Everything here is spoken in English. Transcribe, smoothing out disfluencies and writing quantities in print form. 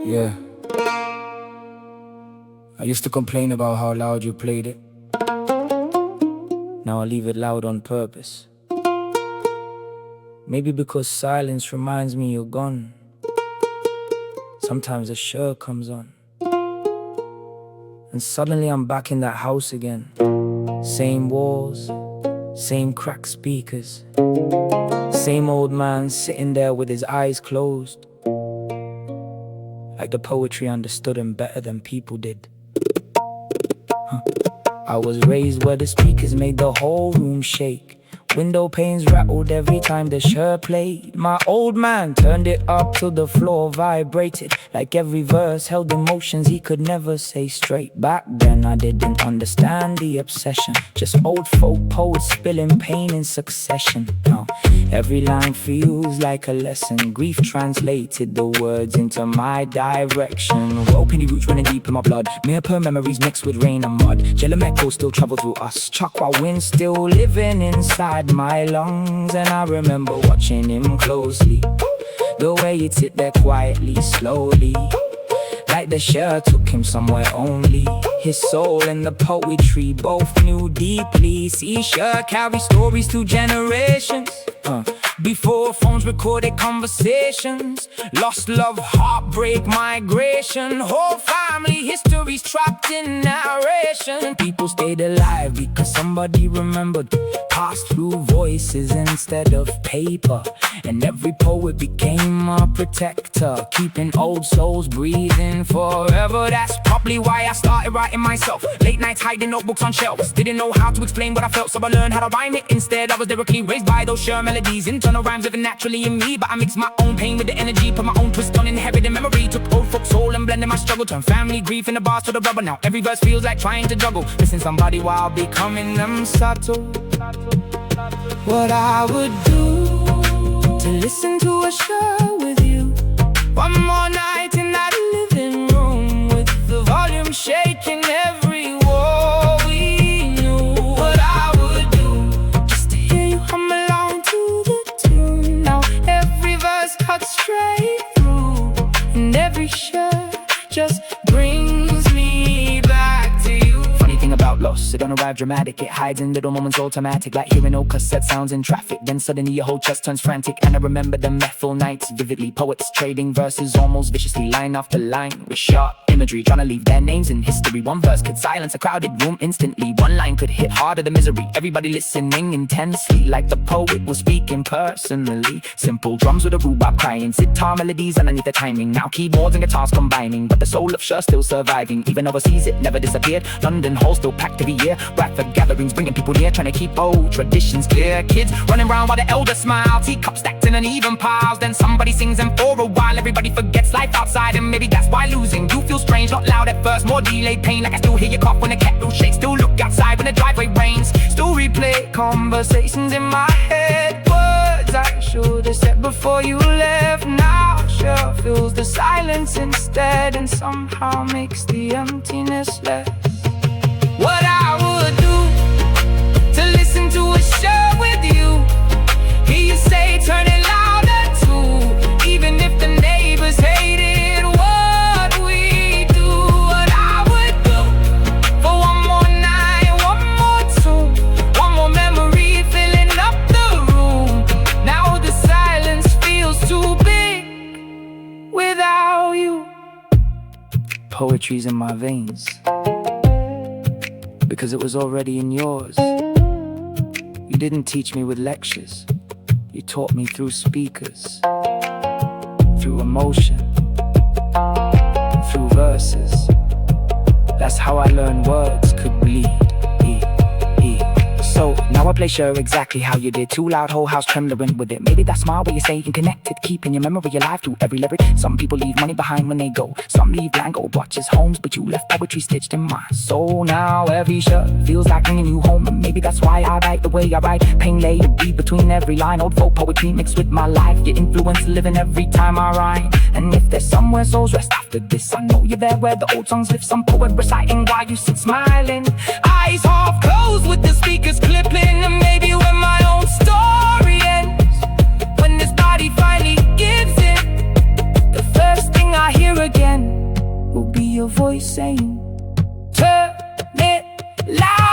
Yeah. I used to complain about how loud you played it. Now I leave it loud on purpose. Maybe because silence reminds me you're gone. Sometimes a Sher comes on, and suddenly I'm back in that house again. Same walls, same cracked speakers, same old man sitting there with his eyes closed, like the poetry understood him better than people did. I was raised where the speakers made the whole room shake. Window panes rattled every time the Sher played. My old man turned it up till the floor vibrated, like every verse held emotions he could never say straight. Back then I didn't understand the obsession, just old folk poets spilling pain in succession. Now every line feels like a lesson. Grief translated the words into my direction. Rawalpindi roots running deep in my blood, Mirpur memories mixed with rain and mud. Jellam echoes still travel through us, Chakwa wind still living inside my lungs. And I remember watching him closely, the way he'd sit there quietly, slowly, like the Sher took him somewhere only his soul and the poetry both knew deeply. See, Sher carry stories through generations, before phones recorded conversations. Lost love, heartbreak, migration, whole family histories trapped in narration. People stayed alive because somebody remembered, passed through voices instead of paper. And every poet became a protector, keeping old souls breathing forever. That's probably why I started writing myself. Late nights hiding notebooks on shelves, didn't know how to explain what I felt, so I learned how to rhyme it instead. I was lyrically raised by those Sher melodies, internal rhymes living naturally in me. But I mixed my own pain with the energy, put my own twist on inherited memory. Took old folk soul and blended my struggle, turned family grief in the bars to the rubber. Now every verse feels like trying to juggle, missing somebody while becoming them subtle. What I would do to listen to a Sher with you, one more night in that living room, with the volume shaking every wall we knew. What I would do just to hear you hum along to the tune. Now every verse cuts straight through, and every Sher just brings me back to you. Funny thing about loss, it don't arrive dramatic, it hides in little moments automatic, like hearing old cassette sounds in traffic. Then suddenly your whole chest turns frantic, and I remember the mehfil nights vividly. Poets trading verses almost viciously, line after line, with sharp imagery, trying to leave their names in history. One verse could silence a crowded room instantly, one line could hit harder than misery. Everybody listening intensely, like the poet was speaking personally. Simple drums with a rhubarb crying, sitar melodies underneath the timing. Now keyboards and guitars combining, but the soul of Sher still surviving. Even overseas it never disappeared, London halls still packed every year. Bradford gatherings bringing people near, trying to keep old traditions clear. Kids running around while the elders smile, teacups stacked in uneven piles. Then somebody sings and for a while everybody forgets life outside, and maybe that's why losing you feels strange. Not loud at first, more delayed pain, like I still hear you cough when the kettle shakes. Still look outside when the driveway rains, still replay conversations in my head. Words I should have said before you left, now Sher fills the silence instead, and somehow makes the emptiness less. What I would do to listen to a Sher with you, hear you say turn it louder too, even if the neighbors hated what we do. What I would do for one more night, one more tune, one more memory filling up the room. Now the silence feels too big without you. Poetry's in my veins, because it was already in yours. You didn't teach me with lectures, you taught me through speakers, through emotion, through verses. That's how I learned words could bleed. So now I play Sher exactly how you did. Too loud, whole house trembling with it. Maybe that's my way of saying connected, keeping your memory alive through every lyric. Some people leave money behind when they go, some leave blank old watches, homes, but you left poetry stitched in my soul. Now every Sher feels like bringing you home, and maybe that's why I write the way I write. Pain laid deep between every line, old folk poetry mixed with my life. Your influence living every time I rhyme. And if there's somewhere souls rest after this, I know you're there where the old songs live. Some poet reciting while you sit smiling, eyes half closed with the speakers clipping. And maybe when my own story ends, when this body finally gives in, the first thing I hear again voice saying, turn it loud.